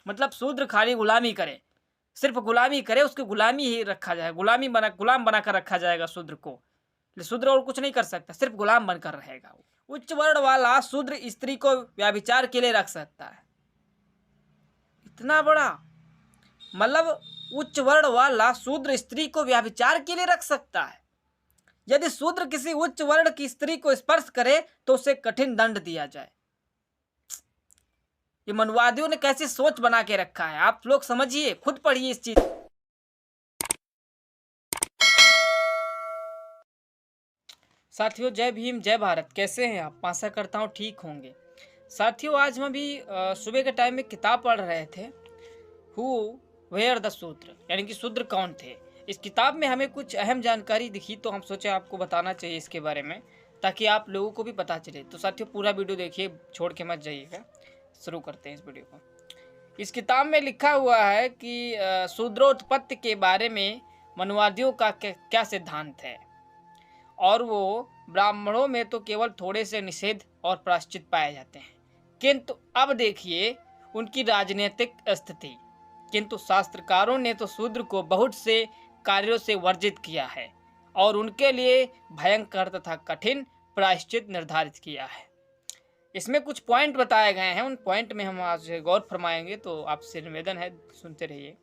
मतलब शूद्र खाली गुलामी करे, सिर्फ गुलामी करे, उसकी गुलामी ही रखा जाए, गुलाम बनाकर रखा जाएगा शूद्र को। शूद्र और कुछ नहीं कर सकता, सिर्फ गुलाम बनकर रहेगा वो। उच्च वर्ण वाला शूद्र स्त्री को व्यभिचार के लिए रख सकता है। इतना बड़ा मतलब उच्च वर्ण वाला शूद्र स्त्री को व्यभिचार के लिए रख सकता है। यदि शूद्र किसी उच्च वर्ण की स्त्री को स्पर्श करे तो उसे कठिन दंड दिया जाए। ये मनुवादियों ने कैसी सोच बना के रखा है, आप लोग समझिए, खुद पढ़िए इस चीज। साथियों जय भीम जय भारत, कैसे हैं आप? आशा करता हूँ ठीक होंगे। साथियों आज हम अभी सुबह के टाइम में किताब पढ़ रहे थे, हु वेयर द शूद्र, यानी कि शूद्र कौन थे। इस किताब में हमें कुछ अहम जानकारी दिखी तो हम सोचे आपको बताना चाहिए इसके बारे में, ताकि आप लोगों को भी पता चले। तो साथियों पूरा वीडियो देखिए, छोड़ के मत जाइएगा। शुरू करते हैं इस वीडियो को। इस किताब में लिखा हुआ है कि शूद्रोत्पत्ति के बारे में मनुवादियों का क्या सिद्धांत है, और वो ब्राह्मणों में तो केवल थोड़े से निषेध और प्रायश्चित पाए जाते हैं, किंतु अब देखिए उनकी राजनीतिक स्थिति। किंतु शास्त्रकारों ने तो शूद्र को बहुत से कार्यों से वर्जित किया है और उनके लिए भयंकर तथा कठिन प्रायश्चित निर्धारित किया है। इसमें कुछ पॉइंट बताए गए हैं, उन पॉइंट में हम आज गौर फरमाएंगे, तो आपसे निवेदन है सुनते रहिए।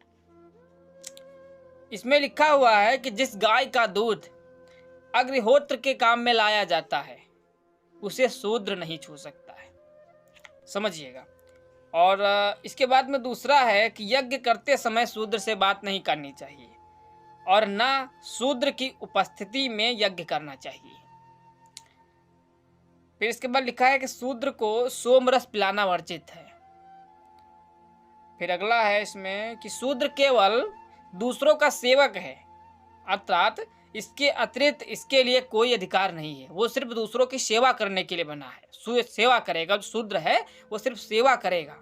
इसमें लिखा हुआ है कि जिस गाय का दूध अग्निहोत्र के काम में लाया जाता है उसे शूद्र नहीं छू सकता है, समझिएगा। और इसके बाद में दूसरा है कि यज्ञ करते समय शूद्र से बात नहीं करनी चाहिए और ना शूद्र की उपस्थिति में यज्ञ करना चाहिए। फिर इसके बाद लिखा है कि शूद्र को सोमरस पिलाना वर्जित है। फिर अगला है इसमें कि शूद्र केवल दूसरों का सेवक है, अर्थात इसके अतिरिक्त इसके लिए कोई अधिकार नहीं है। वो सिर्फ दूसरों की सेवा करने के लिए बना है, सेवा करेगा। जो शूद्र है वो सिर्फ सेवा करेगा,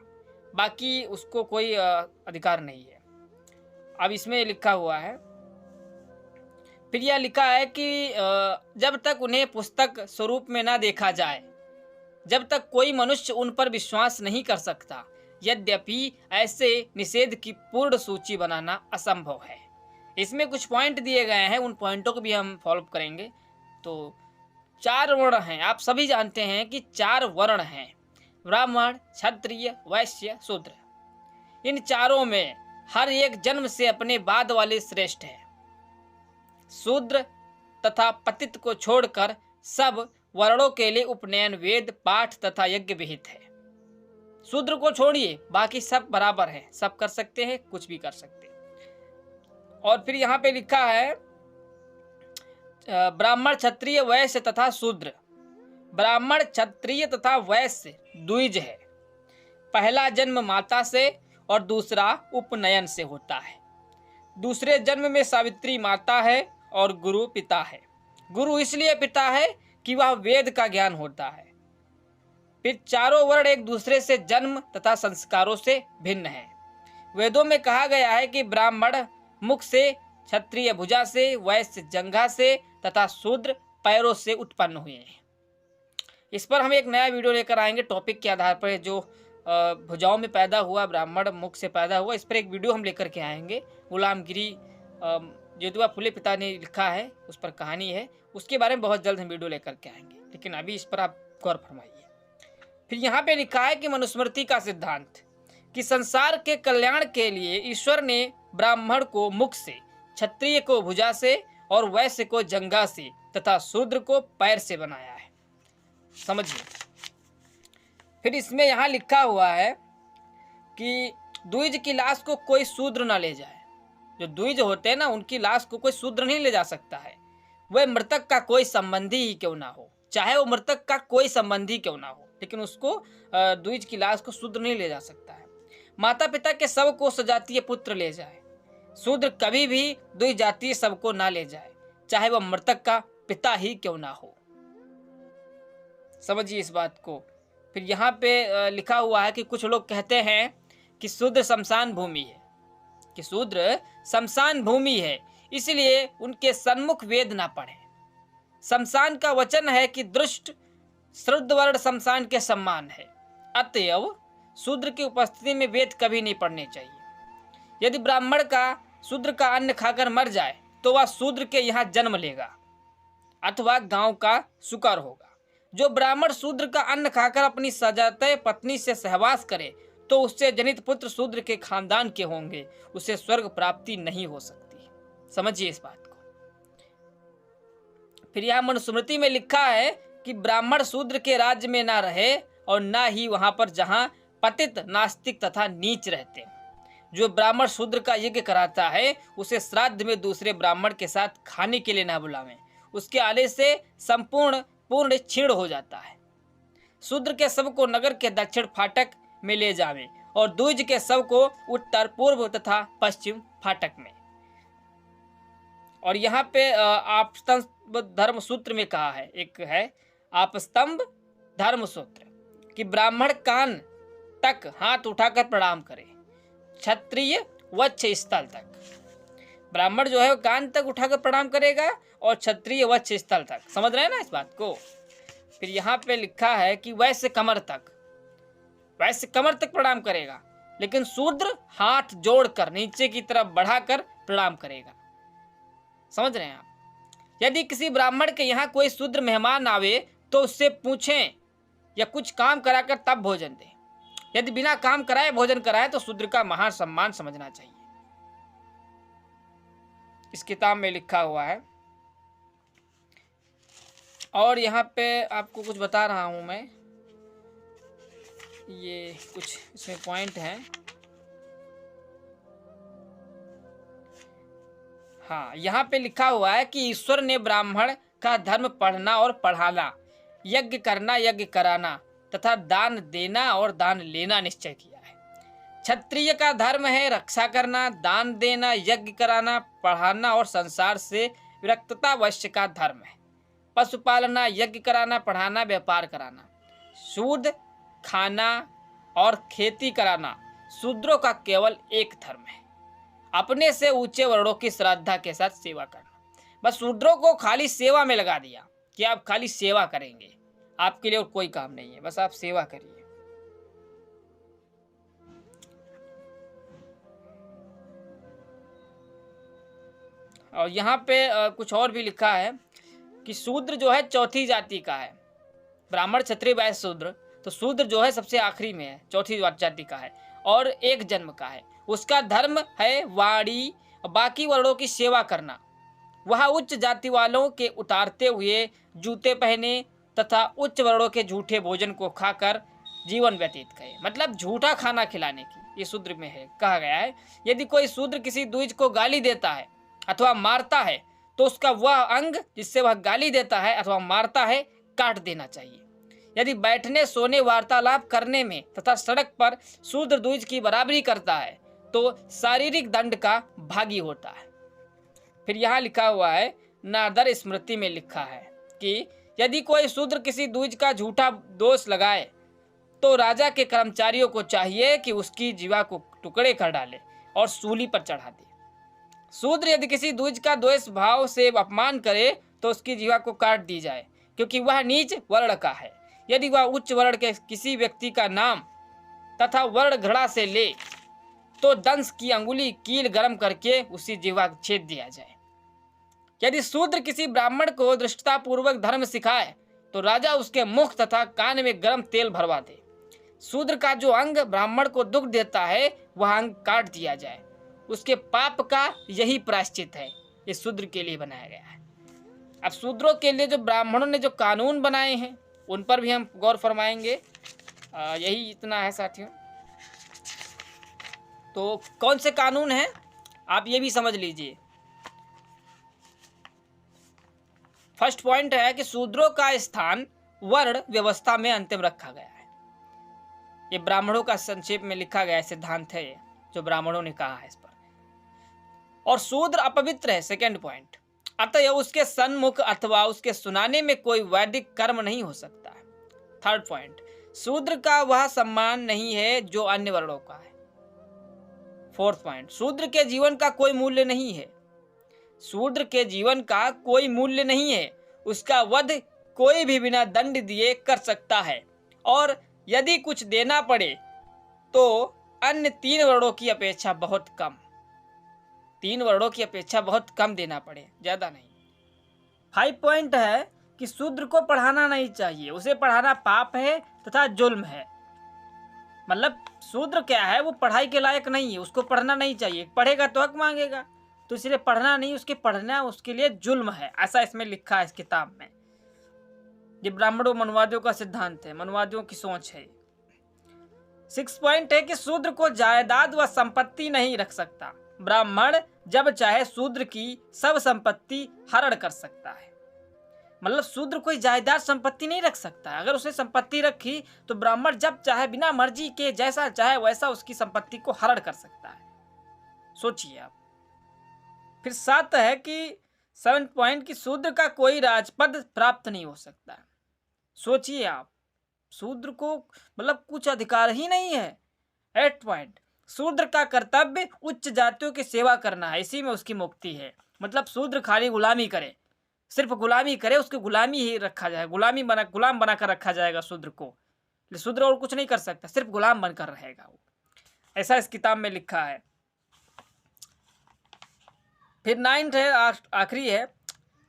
बाकी उसको कोई अधिकार नहीं है। अब इसमें लिखा हुआ है, फिर यह लिखा है कि जब तक उन्हें पुस्तक स्वरूप में ना देखा जाए, जब तक कोई मनुष्य उन पर विश्वास नहीं कर सकता। यद्यपि ऐसे निषेध की पूर्ण सूची बनाना असंभव है। इसमें कुछ पॉइंट दिए गए हैं, उन पॉइंटों को भी हम फॉलो करेंगे। तो 4 वर्ण हैं, आप सभी जानते हैं कि 4 वर्ण हैं, ब्राह्मण, क्षत्रिय, वैश्य, शूद्र। इन चारों में हर एक जन्म से अपने बाद वाले श्रेष्ठ है। शूद्र तथा पतित को छोड़कर सब वर्णों के लिए उपनयन, वेद, पाठ तथा यज्ञ विहित है। शूद्र को छोड़िए, बाकी सब बराबर हैं, सब कर सकते हैं, कुछ भी कर सकते हैं। और फिर यहाँ पे लिखा है ब्राह्मण, क्षत्रिय, वैश्य तथा शूद्र। ब्राह्मण, क्षत्रिय तथा वैश्य द्विज है। पहला जन्म माता से और दूसरा उपनयन से होता है। दूसरे जन्म में सावित्री माता है और गुरु पिता है। गुरु इसलिए पिता है कि वह वेद का ज्ञान होता है। फिर चारों वर्ण एक दूसरे से जन्म तथा संस्कारों से भिन्न है। वेदों में कहा गया है कि ब्राह्मण मुख से, क्षत्रिय भुजा से, वैश्य जंघा से तथा शूद्र पैरों से उत्पन्न हुए हैं। इस पर हम एक नया वीडियो लेकर आएंगे टॉपिक के आधार पर। जो भुजाओं में पैदा हुआ, ब्राह्मण मुख से पैदा हुआ, इस पर एक वीडियो हम लेकर के आएंगे। गुलामगिरी ज्योतिबा फुले पिता ने लिखा है, उस पर कहानी है, उसके बारे में बहुत जल्द हम वीडियो लेकर के आएंगे, लेकिन अभी इस पर आप गौर फरमाइए। फिर यहाँ पे लिखा है कि मनुस्मृति का सिद्धांत कि संसार के कल्याण के लिए ईश्वर ने ब्राह्मण को मुख से, क्षत्रिय को भुजा से और वैश्य को जंघा से तथा शूद्र को पैर से बनाया है, समझिए। फिर इसमें यहाँ लिखा हुआ है कि द्विज की लाश को कोई शूद्र ना ले जाए। जो द्विज होते हैं ना, उनकी लाश को कोई शूद्र नहीं ले जा सकता है, वह मृतक का कोई संबंधी ही क्यों ना हो, चाहे वो मृतक का कोई संबंधी क्यों ना हो, लेकिन उसको द्विज की लाश को शूद्र नहीं ले जा सकता है। माता पिता के शव को सजातीय पुत्र ले जाए, शूद्र कभी भी द्विज जातीय शव को ना ले जाए, चाहे वह मृतक का पिता ही क्यों ना हो, समझिए इस बात को। फिर यहाँ पे लिखा हुआ है कि कुछ लोग कहते हैं कि शूद्र शमशान भूमि है, कि शूद्र शमशान भूमि है, इसलिए उनके सन्मुख वेद ना पढ़े। शमशान का वचन है कि दुष्ट श्रुद्ध वर्ण शमशान के सम्मान है, अतएव शूद्र की उपस्थिति में वेद कभी नहीं पढ़ने चाहिए। यदि ब्राह्मण का शूद्र का अन्न खाकर मर जाए तो वह शूद्र के यहाँ जन्म लेगा अथवा गांव का सुकर होगा। जो ब्राह्मण शूद्र का अन्न खाकर अपनी सजाते पत्नी से सहवास करे तो उससे जनित पुत्र शूद्र के खानदान के होंगे, उसे स्वर्ग प्राप्ति नहीं हो सकती। समझिए इस बात को। फिर यहाँ मनुस्मृति में लिखा है कि ब्राह्मण शूद्र के राज्य में ना रहे और ना ही वहां पर जहां पतित, नास्तिक तथा नीच रहते हैं। जो ब्राह्मण शूद्र का यज्ञ कराता है उसे श्राद्ध में दूसरे ब्राह्मण के साथ खाने के लिए ना बुलावें, उसके आने से पूर्ण क्षीण हो जाता है। शूद्र के शव को नगर के दक्षिण फाटक में ले जावें और द्विज के शव को उत्तर, पूर्व तथा पश्चिम फाटक में। और यहाँ पे आपस्तंभ धर्म सूत्र में कहा है, एक है आपस्तंभ धर्म सूत्र कि ब्राह्मण कान तक हाथ उठाकर प्रणाम करे, क्षत्रिय वक्ष स्थल तक। ब्राह्मण जो है वो कान तक उठाकर प्रणाम करेगा और क्षत्रिय वक्ष स्थल तक। समझ रहे हैं ना इस बात को। फिर यहाँ पे लिखा है कि वैश्य कमर तक प्रणाम करेगा, लेकिन शूद्र हाथ जोड़कर नीचे की तरफ बढ़ाकर प्रणाम करेगा। समझ रहे हैं आप। यदि किसी ब्राह्मण के यहाँ कोई शूद्र मेहमान आवे तो उससे पूछें या कुछ काम कराकर तब भोजन दें। यदि बिना काम कराए भोजन कराए तो शूद्र का महान सम्मान समझना चाहिए। इस किताब में लिखा हुआ है। और यहाँ पे आपको कुछ बता रहा हूं मैं, ये कुछ इसमें पॉइंट हैं। हाँ, यहाँ पे लिखा हुआ है कि ईश्वर ने ब्राह्मण का धर्म पढ़ना और पढ़ाना, यज्ञ करना, यज्ञ कराना तथा दान देना और दान लेना निश्चय किया है। क्षत्रिय का धर्म है रक्षा करना, दान देना, यज्ञ कराना, पढ़ाना और संसार से विरक्तता वैश्य का धर्म है। पशुपालना, यज्ञ कराना, पढ़ाना, व्यापार कराना। सूद खाना और खेती कराना शूद्रों का केवल एक धर्म है। अपने से ऊंचे वर्णों की श्रद्धा के साथ सेवा करना। बस शूद्रों को खाली सेवा में लगा दिया कि आप खाली सेवा करेंगे, आपके लिए और कोई काम नहीं है, बस आप सेवा करिए। और यहाँ पे कुछ और भी लिखा है कि शूद्र जो है चौथी जाति का है। ब्राह्मण, क्षत्रिय, वैश्य, शूद्र, तो शूद्र जो है सबसे आखिरी में है, चौथी जाति का है और एक जन्म का है। उसका धर्म है वाणी, बाकी वर्णों की सेवा करना। वह उच्च जाति वालों के उतारते हुए जूते पहने तथा उच्च वर्णों के झूठे भोजन को खाकर जीवन व्यतीत करे। मतलब झूठा खाना खिलाने की ये शूद्र में है, कहा गया है। यदि कोई शूद्र किसी द्विज को गाली देता है अथवा मारता है तो उसका वह अंग जिससे वह गाली देता है अथवा मारता है काट देना चाहिए। यदि बैठने, सोने, वार्तालाप करने में तथा सड़क पर शूद्र द्विज की बराबरी करता है तो शारीरिक दंड का भागी होता है। फिर यहाँ लिखा हुआ है, नारद स्मृति में लिखा है कि यदि कोई शूद्र किसी द्विज का झूठा दोष लगाए तो राजा के कर्मचारियों को चाहिए कि उसकी जीवा को टुकड़े कर डाले और सूली पर चढ़ा दे। शूद्र यदि किसी द्विज का द्वेष भाव से अपमान करे तो उसकी जीवा को काट दी जाए, क्योंकि वह नीच वर्ण का है। यदि वह उच्च वर्ण के किसी व्यक्ति का नाम तथा वर्ण घृणा से ले तो दंश की अंगुली कील गर्म करके उसी जीवा छेद दिया जाए। यदि शूद्र किसी ब्राह्मण को दृष्टता पूर्वक धर्म सिखाए तो राजा उसके मुख तथा कान में गर्म तेल भरवा दे। शूद्र का जो अंग ब्राह्मण को दुख देता है वह अंग काट दिया जाए। उसके पाप का यही प्रायश्चित है। ये शूद्र के लिए बनाया गया है। अब शूद्रों के लिए जो ब्राह्मणों ने जो कानून बनाए हैं उन पर भी हम गौर फरमाएंगे। यही इतना है साथियों। तो कौन से कानून हैं आप ये भी समझ लीजिए। फर्स्ट पॉइंट है कि शूद्रों का स्थान वर्ण व्यवस्था में अंतिम रखा गया है। ये ब्राह्मणों का संक्षेप में लिखा गया सिद्धांत है जो ब्राह्मणों ने कहा है इस पर। और शूद्र अपवित्र है, सेकंड पॉइंट। अतः उसके सन्मुख अथवा उसके सुनाने में कोई वैदिक कर्म नहीं हो सकता है। थर्ड पॉइंट, शूद्र का वह सम्मान नहीं है जो अन्य वर्णों का है। फोर्थ पॉइंट, शूद्र के जीवन का कोई मूल्य नहीं है। शूद्र के जीवन का कोई मूल्य नहीं है। उसका वध कोई भी बिना दंड दिए कर सकता है और यदि कुछ देना पड़े तो अन्य 3 वर्णों की अपेक्षा बहुत कम, 3 वर्णों की अपेक्षा बहुत कम देना पड़े, ज़्यादा नहीं। 5 पॉइंट है कि शूद्र को पढ़ाना नहीं चाहिए, उसे पढ़ाना पाप है तथा जुल्म है। मतलब शूद्र क्या है, वो पढ़ाई के लायक नहीं है, उसको पढ़ना नहीं चाहिए, पढ़ेगा तो हक मांगेगा, तो इसलिए पढ़ना नहीं, उसके पढ़ना उसके लिए जुल्म है, ऐसा इसमें लिखा है इस किताब में। ये ब्राह्मणों मनुवादियों का सिद्धांत है, मनुवादियों की सोच है। 6 पॉइंट है कि शूद्र को जायदाद व संपत्ति नहीं रख सकता, ब्राह्मण जब चाहे शूद्र की सब संपत्ति हरण कर सकता है। मतलब शूद्र कोई जायदाद संपत्ति नहीं रख सकता, अगर उसने संपत्ति रखी तो ब्राह्मण जब चाहे बिना मर्जी के जैसा चाहे वैसा उसकी संपत्ति को हरण कर सकता है। सोचिए आप। फिर 7 है कि 7 पॉइंट कि शूद्र का कोई राजपद प्राप्त नहीं हो सकता। सोचिए आप, शूद्र को मतलब कुछ अधिकार ही नहीं है। 8 पॉइंट शूद्र का कर्तव्य उच्च जातियों की सेवा करना है, इसी में उसकी मुक्ति है। मतलब शूद्र खाली गुलामी करे, सिर्फ गुलामी करे, उसकी गुलामी ही रखा जाए, गुलाम बनाकर रखा जाएगा शूद्र को। शूद्र और कुछ नहीं कर सकता, सिर्फ गुलाम बनकर रहेगा वो, ऐसा इस किताब में लिखा है। फिर 9 है, आखिरी है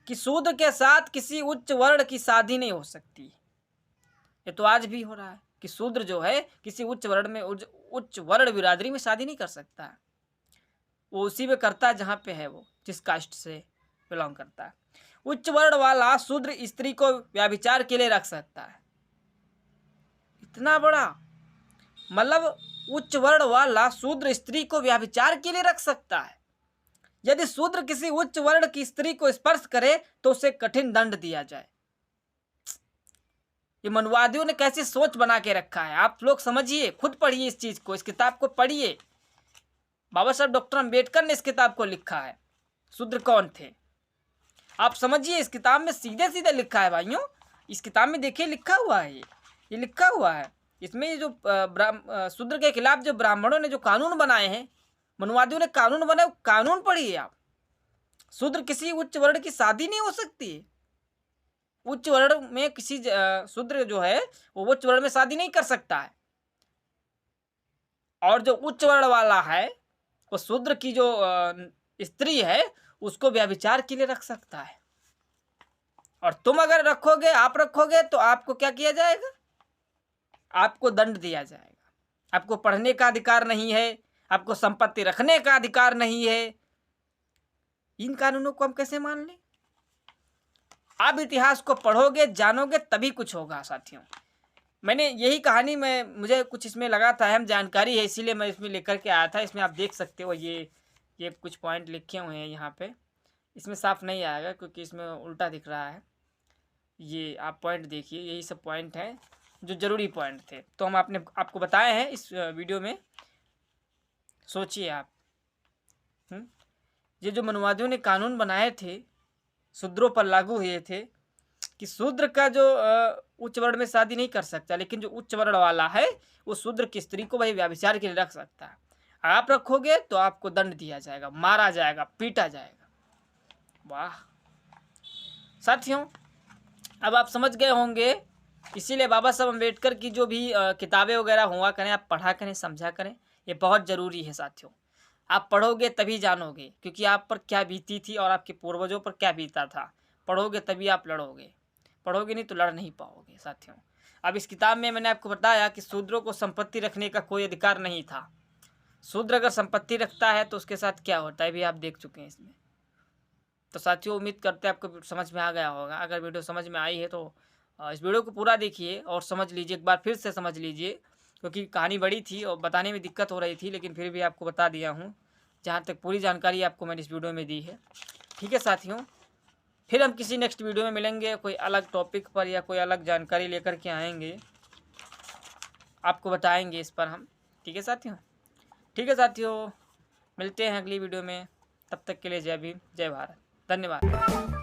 कि शूद्र के साथ किसी उच्च वर्ण की शादी नहीं हो सकती। ये तो आज भी हो रहा है कि शूद्र जो है किसी उच्च वर्ण बिरादरी में शादी नहीं कर सकता, वो उसी में करता है जहाँ पे है वो, जिस कास्ट से बिलोंग करता है। उच्च वर्ण वाला शूद्र स्त्री को व्यभिचार के लिए रख सकता है। इतना बड़ा मतलब उच्च वर्ण वाला शूद्र स्त्री को व्यभिचार के लिए रख सकता है। यदि शूद्र किसी उच्च वर्ण की स्त्री को स्पर्श करे तो उसे कठिन दंड दिया जाए। ये मनुवादियों ने कैसी सोच बना के रखा है, आप लोग समझिए, खुद पढ़िए इस चीज को, इस किताब को पढ़िए। बाबा साहब डॉक्टर अम्बेडकर ने इस किताब को लिखा है, शूद्र कौन थे आप समझिए। इस किताब में सीधे सीधे लिखा है भाइयों, इस किताब में देखिए लिखा हुआ है, ये लिखा हुआ है। इसमें ये जो शूद्र के खिलाफ जो ब्राह्मणों ने जो कानून बनाए हैं, मनुवादियों ने कानून बनाए, कानून पढ़िए आप। शूद्र किसी उच्च वर्ण की शादी नहीं हो सकती, उच्च वर्ण में किसी शूद्र जो है वो उच्च वर्ण में शादी नहीं कर सकता है। और जो उच्च वर्ण वाला है वो शूद्र की जो स्त्री है उसको व्यभिचार के लिए रख सकता है। और तुम अगर रखोगे, आप रखोगे तो आपको क्या किया जाएगा, आपको दंड दिया जाएगा। आपको पढ़ने का अधिकार नहीं है, आपको संपत्ति रखने का अधिकार नहीं है। इन कानूनों को हम कैसे मान लें? आप इतिहास को पढ़ोगे, जानोगे, तभी कुछ होगा साथियों। मैंने यही कहानी में, मुझे कुछ इसमें लगा था अहम जानकारी है, इसीलिए मैं इसमें लेकर के आया था। इसमें आप देख सकते हो ये कुछ पॉइंट लिखे हुए हैं यहाँ पे। इसमें साफ नहीं आएगा क्योंकि इसमें उल्टा दिख रहा है। ये आप पॉइंट देखिए, यही सब पॉइंट हैं जो ज़रूरी पॉइंट थे, तो हम आपको बताए हैं इस वीडियो में। सोचिए आप, ये जो मनुवादियों ने कानून बनाए थे, शूद्रों पर लागू हुए थे कि शूद्र का जो उच्च वर्ण में शादी नहीं कर सकता, लेकिन जो उच्च वर्ण वाला है वो शूद्र की स्त्री को भाई व्यभिचार के लिए रख सकता है। आप रखोगे तो आपको दंड दिया जाएगा, मारा जाएगा, पीटा जाएगा। वाह साथियों, अब आप समझ गए होंगे। इसीलिए बाबा साहब अम्बेडकर की जो भी किताबें वगैरह हुआ करें, आप पढ़ा करें, समझा करें, ये बहुत ज़रूरी है साथियों। आप पढ़ोगे तभी जानोगे, क्योंकि आप पर क्या बीती थी और आपके पूर्वजों पर क्या बीता था। पढ़ोगे तभी आप लड़ोगे, पढ़ोगे नहीं तो लड़ नहीं पाओगे साथियों। अब इस किताब में मैंने आपको बताया कि शूद्रों को संपत्ति रखने का कोई अधिकार नहीं था। शूद्र अगर संपत्ति रखता है तो उसके साथ क्या होता है भी आप देख चुके हैं इसमें। तो साथियों, उम्मीद करते हैं आपको समझ में आ गया होगा। अगर वीडियो समझ में आई है तो इस वीडियो को पूरा देखिए और समझ लीजिए, एक बार फिर से समझ लीजिए, क्योंकि कहानी बड़ी थी और बताने में दिक्कत हो रही थी, लेकिन फिर भी आपको बता दिया हूँ। जहाँ तक पूरी जानकारी आपको मैंने इस वीडियो में दी है। ठीक है साथियों, फिर हम किसी नेक्स्ट वीडियो में मिलेंगे, कोई अलग टॉपिक पर या कोई अलग जानकारी लेकर के आएंगे, आपको बताएंगे इस पर हम। ठीक है साथियों, ठीक है साथियों, मिलते हैं अगली वीडियो में। तब तक के लिए जय भीम, जय भारत, धन्यवाद।